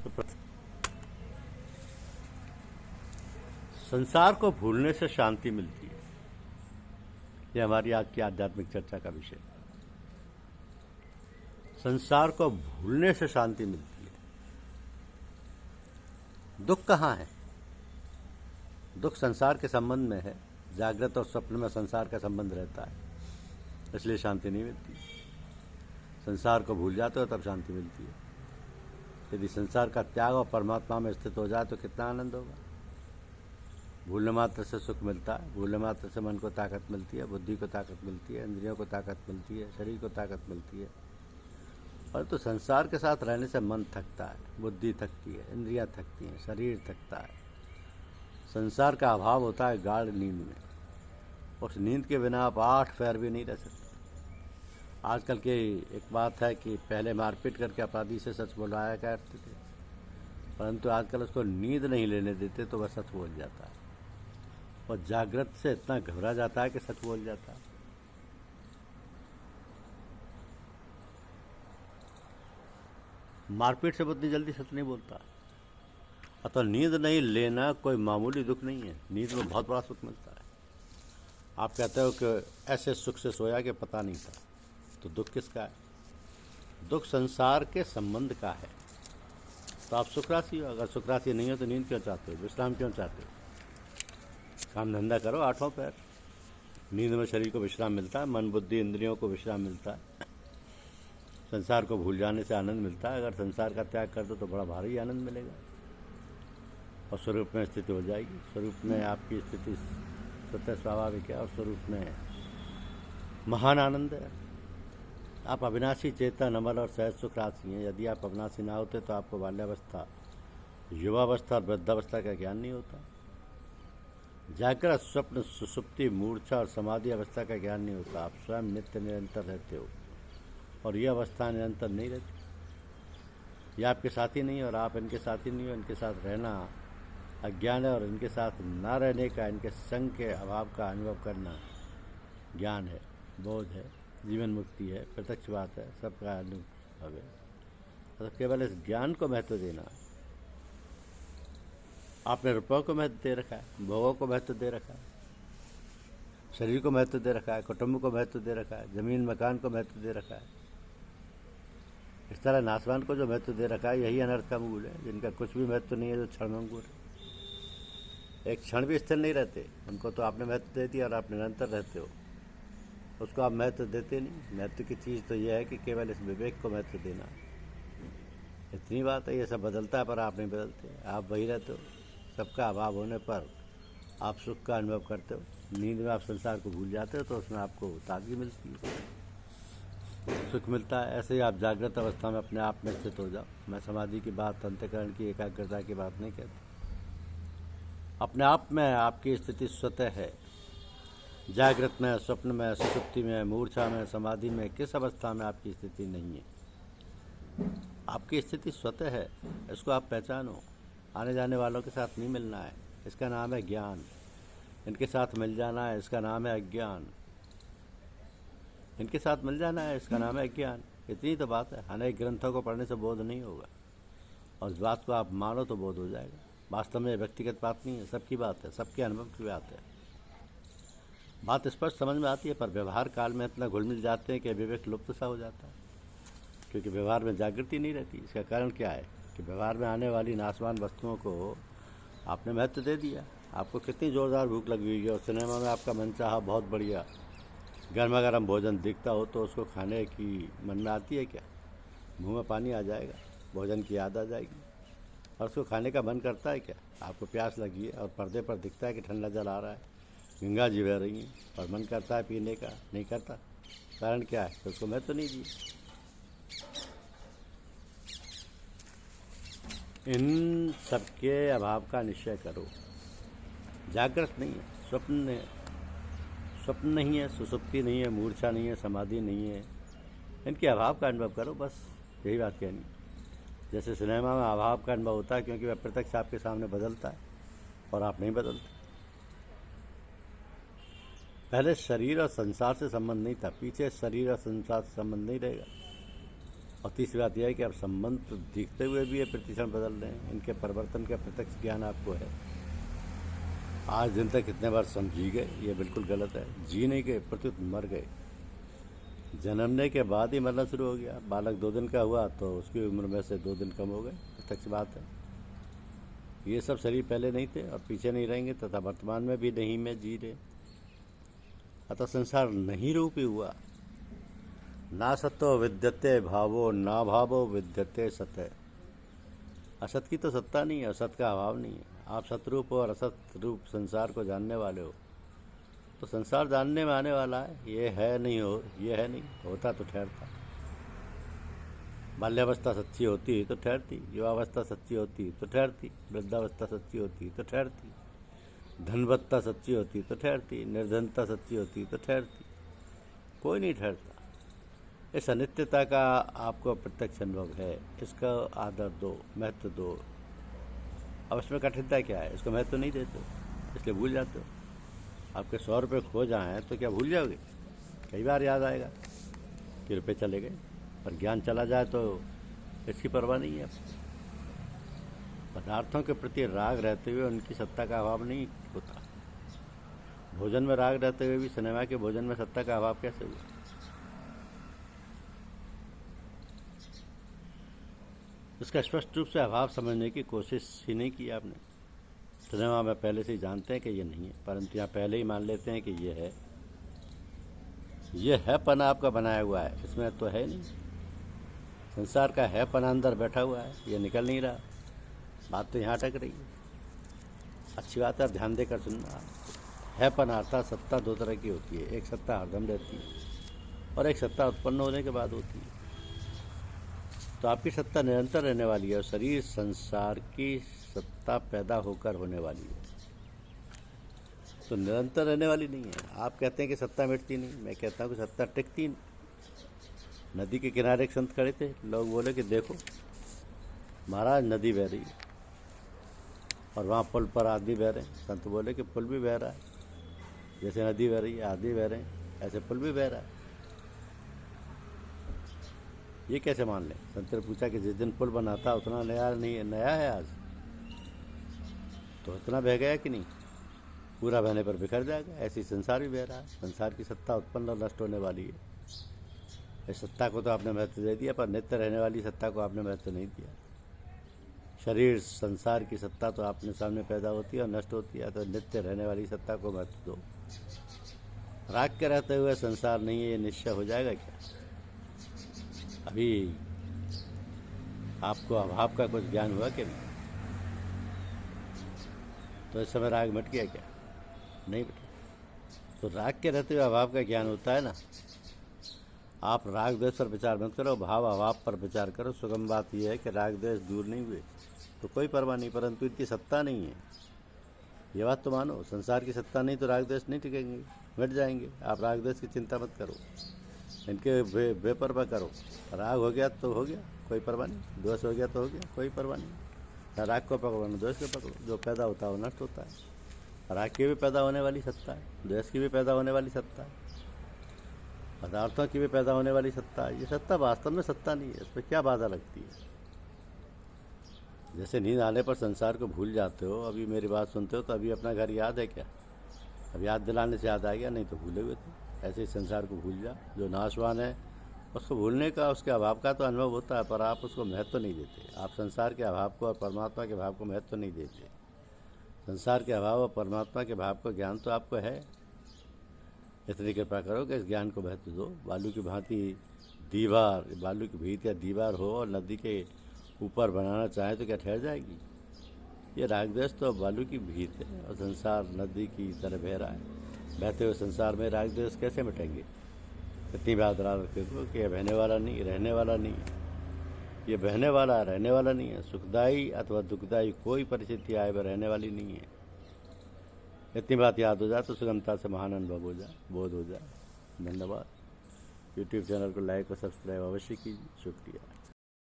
तो संसार को भूलने से शांति मिलती है। यह हमारी आज की आध्यात्मिक चर्चा का विषय है। संसार को भूलने से शांति मिलती है। दुख कहाँ है? दुख संसार के संबंध में है। जागृत और स्वप्न में संसार का संबंध रहता है, इसलिए शांति नहीं मिलती। संसार को भूल जाते हो तब शांति मिलती है। यदि संसार का त्याग और परमात्मा में स्थित हो जाए तो कितना आनंद होगा। भूलने मात्र से सुख मिलता है। भूलने मात्र से मन को ताकत मिलती है, बुद्धि को ताकत मिलती है, इंद्रियों को ताकत मिलती है, शरीर को ताकत मिलती है। परंतु संसार के साथ रहने से मन थकता है, बुद्धि थकती है, इंद्रियां थकती हैं, शरीर थकता है। संसार का अभाव होता है गाढ़ नींद में। उस नींद के बिना आप 8 पैर भी नहीं रह सकते। आजकल की एक बात है कि पहले मारपीट करके अपराधी से सच बुलवाया करते थे, परंतु आजकल उसको नींद नहीं लेने देते तो वह सच बोल जाता है। और जागृत से इतना घबरा जाता है कि सच बोल जाता है। मारपीट से उतनी जल्दी सच नहीं बोलता। अतः नींद नहीं लेना कोई मामूली दुख नहीं है। नींद में बहुत बड़ा सुख मिलता है। आप कहते हो कि ऐसे सुख से सोया कि पता नहीं था, तो दुख किसका है? दुख संसार के संबंध का है। तो आप सुख राशि हो। अगर सुख राशि नहीं हो तो नींद क्यों चाहते हो? विश्राम क्यों चाहते हो? काम धंधा करो 8 पैर। नींद में शरीर को विश्राम मिलता है, मन बुद्धि इंद्रियों को विश्राम मिलता है। संसार को भूल जाने से आनंद मिलता है। अगर संसार का त्याग कर दो तो बड़ा भारी आनंद मिलेगा और स्वरूप में स्थिति हो जाएगी। स्वरूप में आपकी स्थिति स्वतः स्वाभाविक है और स्वरूप में महान आनंद है। आप अविनाशी चेतन अमल और सहज सुख राशि हैं। यदि आप अविनाशी ना होते तो आपको बाल्यावस्था, युवावस्था और वृद्धावस्था का ज्ञान नहीं होता। जागृत, स्वप्न, सुसुप्ति, मूर्छा और समाधि अवस्था का ज्ञान नहीं होता। आप स्वयं नित्य निरंतर रहते हो और यह अवस्था निरंतर नहीं रहती। यह आपके साथी नहीं और आप इनके साथी नहीं हो। इनके साथ रहना अज्ञान है और इनके साथ ना रहने का, इनके संग के अभाव का अनुभव करना ज्ञान है, बोध है, जीवन मुक्ति है, प्रत्यक्ष बात है, सबका अनुभव है। तो केवल इस ज्ञान को महत्व देना। आपने रुपयों को महत्व दे रखा है, भोगों को महत्व दे रखा है, शरीर को महत्व दे रखा है, कुटुंब को महत्व दे रखा है, जमीन मकान को महत्व दे रखा है। इस तरह नासवान को जो महत्व दे रखा है, यही अनर्थ का मूल है। जिनका कुछ भी महत्व नहीं है, जो क्षणभंगुर है, एक क्षण भी स्थिर नहीं रहते, उनको तो आपने महत्व दे दिया और आप निरंतर रहते हो। उसको आप महत्व देते नहीं। महत्व की चीज़ तो यह है कि केवल इस विवेक को महत्व देना। इतनी बात है। ये सब बदलता है पर आप नहीं बदलते। आप वही रहते हो। सबका अभाव होने पर आप सुख का अनुभव करते हो। नींद में आप संसार को भूल जाते हो तो उसमें आपको ताजगी मिलती है, सुख मिलता है। ऐसे ही आप जागृत अवस्था में अपने आप में स्थित हो जाओ। मैं समाधि की बात, अंतःकरण की एकाग्रता की बात नहीं कहता। अपने आप में आपकी स्थिति स्वतः है। जागृत में, स्वप्न में, सुषुप्ति में, मूर्छा में, समाधि में, किस अवस्था में आपकी स्थिति नहीं है? आपकी स्थिति स्वतः है। इसको आप पहचानो। आने जाने वालों के साथ नहीं मिलना है, इसका नाम है ज्ञान। इनके साथ मिल जाना है, इसका नाम है अज्ञान। इनके साथ मिल जाना है, इसका नाम है अज्ञान। इतनी तो बात है। अनेक ग्रंथों को पढ़ने से बोध नहीं होगा और इस बात को आप मानो तो बोध हो जाएगा। वास्तव में व्यक्तिगत बात नहीं है, सबकी बात है, सबके अनुभव की बात है। बात स्पष्ट समझ में आती है पर व्यवहार काल में इतना घुल मिल जाते हैं कि विवेक लुप्त सा हो जाता है, क्योंकि व्यवहार में जागृति नहीं रहती। इसका कारण क्या है कि व्यवहार में आने वाली नाशवान वस्तुओं को आपने महत्व दे दिया। आपको कितनी ज़ोरदार भूख लगी हुई है और सिनेमा में आपका मन चाहा बहुत बढ़िया गर्मा गर्म भोजन दिखता हो तो उसको खाने की मन में आती है क्या? मुंह में पानी आ जाएगा, भोजन की याद आ जाएगी और उसको खाने का मन करता है क्या? आपको प्यास लगी है और पर्दे पर दिखता है कि ठंडा जल आ रहा है, गंगा जी बह रही हैं और मन करता है पीने का, नहीं करता। कारण क्या है? तो उसको महत्व नहीं दी। इन सबके अभाव का निश्चय करो। जागृत नहीं है, स्वप्न नहीं है, सुसुप्ति नहीं है, मूर्छा नहीं है, समाधि नहीं है। इनके अभाव का अनुभव करो, बस यही बात कहनी। जैसे सिनेमा में अभाव का अनुभव होता है क्योंकि वह प्रत्यक्ष आपके सामने बदलता है और आप नहीं बदलते। पहले शरीर और संसार से संबंध नहीं था, पीछे शरीर और संसार से संबंध नहीं रहेगा। और तीसरी बात यह है कि अब संबंध तो दिखते हुए भी ये प्रतिक्षण बदल रहे हैं, इनके परिवर्तन का प्रत्यक्ष ज्ञान आपको है। आज दिन तक कितने बार समझी गए, ये बिल्कुल गलत है। जी नहीं गए, प्रत्युत मर गए। जन्मने के बाद ही मरना शुरू हो गया। बालक 2 दिन का हुआ तो उसकी उम्र में से 2 दिन कम हो गए, प्रत्यक्ष बात है। ये सब शरीर पहले नहीं थे और पीछे नहीं रहेंगे, तथा वर्तमान में भी नहीं में जी रहे। अतः संसार नहीं रूपी हुआ। ना सतो विद्यते भावो, ना भावो विद्यते सत्य। असत की तो सत्ता नहीं है, असत का अभाव नहीं है। आप सतरूप और असत रूप संसार को जानने वाले हो तो संसार जानने में आने वाला है। ये है नहीं, हो ये है नहीं, होता तो ठहरता। बाल्यावस्था सच्ची होती तो ठहरती, युवावस्था सच्ची होती तो ठहरती, वृद्धावस्था सच्ची होती तो ठहरती, धनवत्ता सच्ची होती तो ठहरती, निर्धनता सच्ची होती तो ठहरती। कोई नहीं ठहरता। इस अनित्यता का आपको प्रत्यक्ष अनुभव है, इसका आदर दो, महत्व दो। अब इसमें कठिनता क्या है? इसको महत्व नहीं देते, इसलिए भूल जाते हो। आपके 100 रुपये खो जाएँ तो क्या भूल जाओगे? कई बार याद आएगा कि रुपये चले गए, पर ज्ञान चला जाए तो इसकी परवाह नहीं है। पदार्थों के प्रति राग रहते हुए उनकी सत्ता का अभाव नहीं होता। भोजन में राग रहते हुए भी सिनेमा के भोजन में सत्ता का अभाव कैसे हुआ? इसका स्पष्ट रूप से अभाव समझने की कोशिश ही नहीं की आपने। सिनेमा में पहले से ही जानते हैं कि ये नहीं है, परंतु यहाँ पहले ही मान लेते हैं कि ये है। ये है पना आपका बनाया हुआ है, इसमें तो है नहीं। संसार का है पना अंदर बैठा हुआ है, ये निकल नहीं रहा। बात तो यहाँ अटक रही है। अच्छी बात है, ध्यान देकर सुनना। है पना अर्थात सत्ता 2 तरह की होती है। एक सत्ता हरदम रहती है और एक सत्ता उत्पन्न होने के बाद होती है। तो आपकी सत्ता निरंतर रहने वाली है और शरीर संसार की सत्ता पैदा होकर होने वाली है, तो निरंतर रहने वाली नहीं है। आप कहते हैं कि सत्ता मिटती नहीं, मैं कहता हूँ कि सत्ता टिकती नहीं। नदी के किनारे एक संत खड़े थे, लोग बोले कि देखो महाराज नदी बह रही है और वहाँ पुल पर आदमी बह रहे हैं। संत बोले कि पुल भी बह रहा है, जैसे नदी बह रही है आदमी बह रहे हैं, ऐसे पुल भी बह रहा है। ये कैसे मान लें? संत ने पूछा कि जिस दिन पुल बना था उतना नया नहीं है, नया है आज तो उतना बह गया कि नहीं? पूरा बहने पर बिखर जाएगा। ऐसी संसार भी बह रहा है। संसार की सत्ता उत्पन्न और नष्ट होने वाली है। इस सत्ता को तो आपने महत्व दे दिया, पर नित्य रहने वाली सत्ता को आपने महत्व नहीं दिया। शरीर संसार की सत्ता तो आपने सामने पैदा होती है और नष्ट होती है, तो नित्य रहने वाली सत्ता को महत्व दो। राग के रहते हुए संसार नहीं है, ये निश्चय हो जाएगा क्या? अभी आपको अभाव का कुछ ज्ञान हुआ कि नहीं? तो इस समय राग मिट गया क्या? नहीं मिटा। तो राग के रहते हुए अभाव का ज्ञान होता है ना। आप राग द्वेष पर विचार मत करो, भाव अभाव पर विचार करो। सुगम बात यह है कि राग द्वेष दूर नहीं हुए तो कोई परवाह नहीं, परंतु इनकी सत्ता नहीं है। ये बात तो मानो, संसार की सत्ता नहीं तो राग द्वेष नहीं टिकेंगे, मिट जाएंगे। आप राग द्वेष की चिंता मत करो, इनके बेपरवाह करो। राग हो गया तो हो गया, कोई परवाह नहीं। द्वेष हो गया तो हो गया, कोई परवाह नहीं। राग को पकड़ो ना द्वेष को पकड़ो, जो पैदा होता है वो नष्ट होता है। राग की भी पैदा होने वाली सत्ता है, द्वेष की भी पैदा होने वाली सत्ता है, पदार्थों की भी पैदा होने वाली सत्ता है। ये सत्ता वास्तव में सत्ता नहीं है, इस पर क्या बाधा लगती है? जैसे नींद आने पर संसार को भूल जाते हो, अभी मेरी बात सुनते हो तो अभी अपना घर याद है क्या? अब याद दिलाने से याद आ गया, नहीं तो भूले हुए थे। ऐसे ही संसार को भूल जा। जो नाशवान है उसको भूलने का, उसके अभाव का तो अनुभव होता है, पर आप उसको महत्व नहीं देते। आप संसार के अभाव को और परमात्मा के भाव को महत्व नहीं देते। संसार के अभाव और परमात्मा के भाव का ज्ञान तो आपको है। इतनी कृपा करो कि इस ज्ञान को महत्व दो। बालू की भांति दीवार, बालू की भीत या दीवार हो और नदी के ऊपर बनाना चाहे तो क्या ठहर जाएगी? ये राग द्वेष तो बालू की भीत है और संसार नदी की तरह बह रहा है। बहते हुए संसार में राग द्वेष कैसे मिटेंगे? इतनी बात याद रखो कि यह बहने वाला नहीं, रहने वाला नहीं। ये बहने वाला, रहने वाला नहीं है। सुखदायी अथवा दुखदायी कोई परिस्थिति आए वह रहने वाली नहीं है। इतनी बात याद हो जाए तो सुगमता से महान अनुभव हो जाए, बोध हो जाए। धन्यवाद। यूट्यूब चैनल को लाइक और सब्सक्राइब अवश्य कीजिए। शुक्रिया।